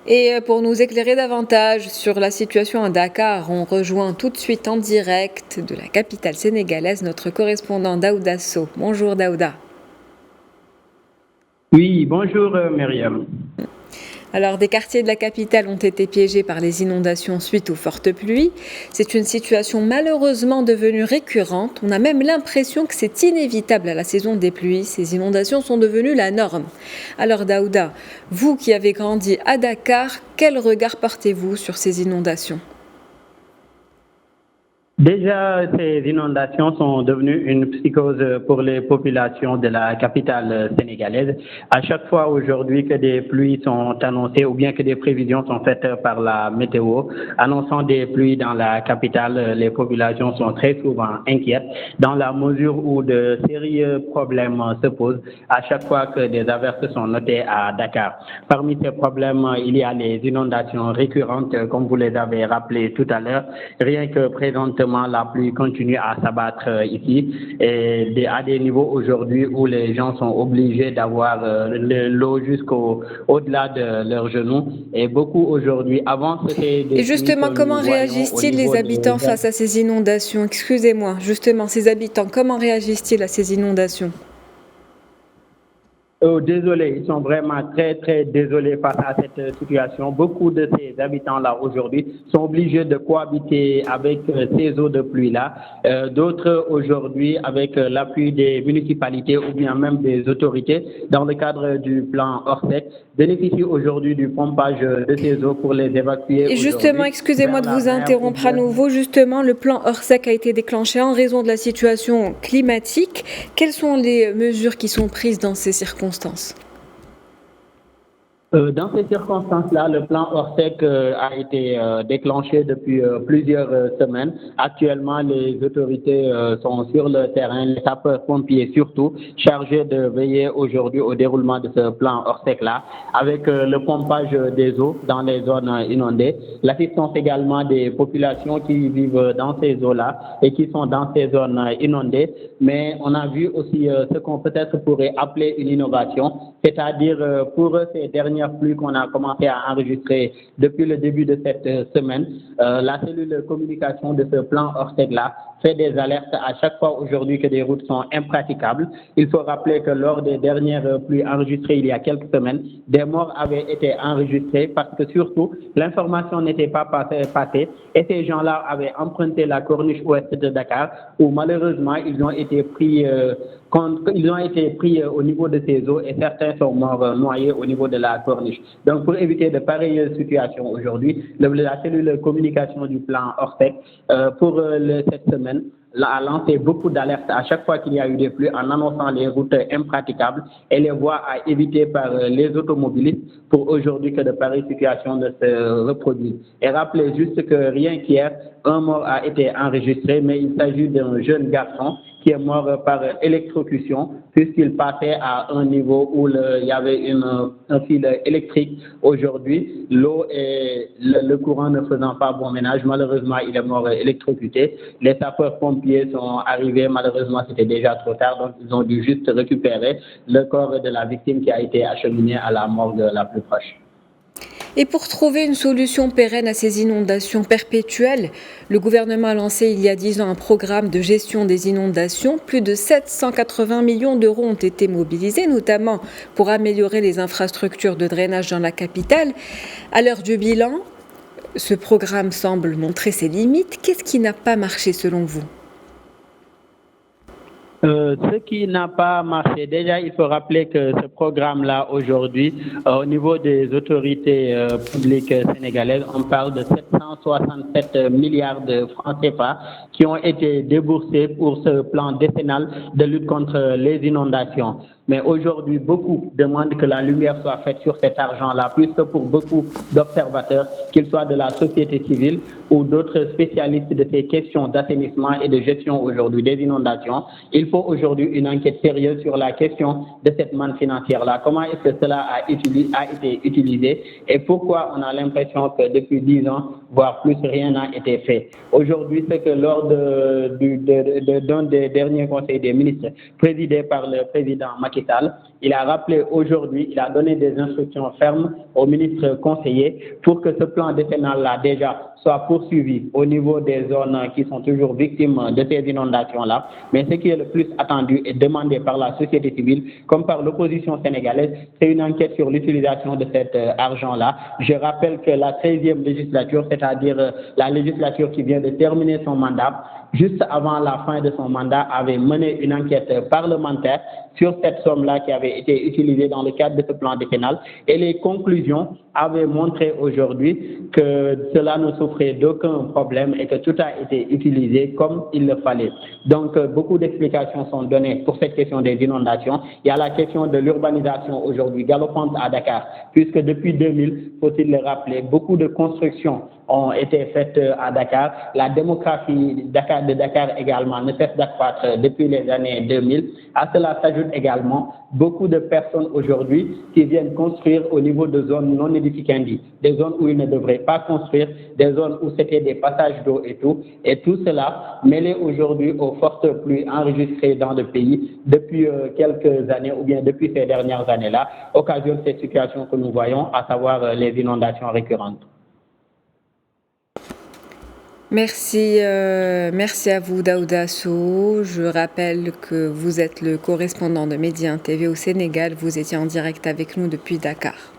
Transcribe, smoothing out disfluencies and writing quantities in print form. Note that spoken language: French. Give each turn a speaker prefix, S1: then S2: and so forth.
S1: Et pour nous éclairer davantage sur la situation à Dakar, on rejoint tout de suite en direct de la capitale sénégalaise notre correspondant Daouda Sow. Bonjour Daouda.
S2: Oui, bonjour Myriam.
S1: Alors, des quartiers de la capitale ont été piégés par les inondations suite aux fortes pluies. C'est une situation malheureusement devenue récurrente. On a même l'impression que c'est inévitable à la saison des pluies. Ces inondations sont devenues la norme. Alors Daouda, vous qui avez grandi à Dakar, quel regard portez-vous sur ces inondations ?
S2: Déjà, ces inondations sont devenues une psychose pour les populations de la capitale sénégalaise. À chaque fois aujourd'hui que des pluies sont annoncées ou bien que des prévisions sont faites par la météo, annonçant des pluies dans la capitale, les populations sont très souvent inquiètes dans la mesure où de sérieux problèmes se posent à chaque fois que des averses sont notées à Dakar. Parmi ces problèmes, il y a les inondations récurrentes, comme vous les avez rappelé tout à l'heure, rien que présentement la pluie continue à s'abattre ici et à des niveaux aujourd'hui où les gens sont obligés d'avoir l'eau au-delà de leurs genoux. Et beaucoup aujourd'hui, avant c'était des
S1: Et
S2: pluies
S1: justement,
S2: que
S1: comment
S2: nous voyons au
S1: réagissent-ils
S2: niveau
S1: les
S2: des...
S1: habitants face à ces inondations ? Excusez-moi, justement, ces habitants, comment réagissent-ils à ces inondations ?
S2: Désolés, ils sont vraiment très désolés face à cette situation. Beaucoup de ces habitants-là aujourd'hui sont obligés de cohabiter avec ces eaux de pluie-là. D'autres aujourd'hui, avec l'appui des municipalités ou bien même des autorités, dans le cadre du plan Orsec, bénéficient aujourd'hui du pompage de ces eaux pour les évacuer
S1: Et justement,
S2: aujourd'hui
S1: excusez-moi
S2: vers
S1: de
S2: la
S1: vous
S2: mer ou
S1: interrompre à
S2: bien...
S1: nouveau, justement, le plan Orsec a été déclenché en raison de la situation climatique. Quelles sont les mesures qui sont prises dans ces circonstances ?
S2: Dans ces circonstances-là, le plan Orsec a été déclenché depuis plusieurs semaines. Actuellement, les autorités sont sur le terrain, les sapeurs-pompiers surtout, chargés de veiller aujourd'hui au déroulement de ce plan Orsec-là, avec le pompage des eaux dans les zones inondées, l'assistance également des populations qui vivent dans ces eaux-là et qui sont dans ces zones inondées. Mais on a vu aussi ce qu'on peut-être pourrait appeler une innovation, c'est-à-dire pour ces dernières pluies qu'on a commencé à enregistrer depuis le début de cette semaine, la cellule de communication de ce plan Orsec-là fait des alertes à chaque fois aujourd'hui que des routes sont impraticables. Il faut rappeler que lors des dernières pluies enregistrées il y a quelques semaines, des morts avaient été enregistrés parce que surtout l'information n'était pas passée et ces gens-là avaient emprunté la corniche ouest de Dakar où malheureusement ils ont été pris au niveau de ces eaux et certains sont morts noyés au niveau de la corniche. Donc pour éviter de pareilles situations aujourd'hui, la cellule de communication du plan Orsec pour cette semaine a lancé beaucoup d'alertes à chaque fois qu'il y a eu des pluies en annonçant les routes impraticables et les voies à éviter par les automobilistes pour aujourd'hui que de pareilles situations ne se reproduisent. Et rappelez juste que rien qu'hier, un mort a été enregistré, mais il s'agit d'un jeune garçon qui est mort par électrocution puisqu'il passait à un niveau où il y avait un fil électrique. Aujourd'hui, l'eau et le courant ne faisant pas bon ménage, malheureusement, il est mort électrocuté. Les sapeurs-pompiers sont arrivés, malheureusement, c'était déjà trop tard, donc ils ont dû juste récupérer le corps de la victime qui a été acheminé à la morgue la plus proche.
S1: Et pour trouver une solution pérenne à ces inondations perpétuelles, le gouvernement a lancé il y a 10 ans un programme de gestion des inondations. Plus de 780 millions d'euros ont été mobilisés, notamment pour améliorer les infrastructures de drainage dans la capitale. À l'heure du bilan, ce programme semble montrer ses limites. Qu'est-ce qui n'a pas marché selon vous ?
S2: Ce qui n'a pas marché, déjà il faut rappeler que ce programme-là aujourd'hui, au niveau des autorités publiques sénégalaises, on parle de 767 milliards de francs CFA qui ont été déboursés pour ce plan décennal de lutte contre les inondations. Mais aujourd'hui, beaucoup demandent que la lumière soit faite sur cet argent-là, plus que pour beaucoup d'observateurs, qu'ils soient de la société civile ou d'autres spécialistes de ces questions d'assainissement et de gestion aujourd'hui des inondations. Il faut aujourd'hui une enquête sérieuse sur la question de cette manne financière-là. Comment est-ce que cela a été utilisé et pourquoi on a l'impression que depuis 10 ans, voire plus, rien n'a été fait. Aujourd'hui, c'est que lors d'un des derniers conseils des ministres présidé par le président Macky Sall, Il a rappelé aujourd'hui, il a donné des instructions fermes au ministre conseiller pour que ce plan décennal-là déjà soit poursuivi au niveau des zones qui sont toujours victimes de ces inondations-là. Mais ce qui est le plus attendu et demandé par la société civile, comme par l'opposition sénégalaise, c'est une enquête sur l'utilisation de cet argent-là. Je rappelle que la 13e législature, c'est-à-dire la législature qui vient de terminer son mandat, juste avant la fin de son mandat, avait mené une enquête parlementaire sur cette somme-là qui avait été utilisée dans le cadre de ce plan décennal. Et les conclusions avaient montré aujourd'hui que cela ne souffrait d'aucun problème et que tout a été utilisé comme il le fallait. Donc, beaucoup d'explications sont données pour cette question des inondations. Il y a la question de l'urbanisation aujourd'hui galopante à Dakar, puisque depuis 2000, faut-il le rappeler, beaucoup de constructions ont été faites à Dakar. La démographie de Dakar également ne cesse d'accroître depuis les années 2000. À cela s'ajoute également beaucoup de personnes aujourd'hui qui viennent construire au niveau de zones non édificantes, des zones où ils ne devraient pas construire, des zones où c'était des passages d'eau et tout. Et tout cela mêlé aujourd'hui aux fortes pluies enregistrées dans le pays depuis quelques années ou bien depuis ces dernières années-là, occasionne cette situation que nous voyons, à savoir les inondations récurrentes.
S1: Merci à vous Daouda Sow. Je rappelle que vous êtes le correspondant de Média TV au Sénégal. Vous étiez en direct avec nous depuis Dakar.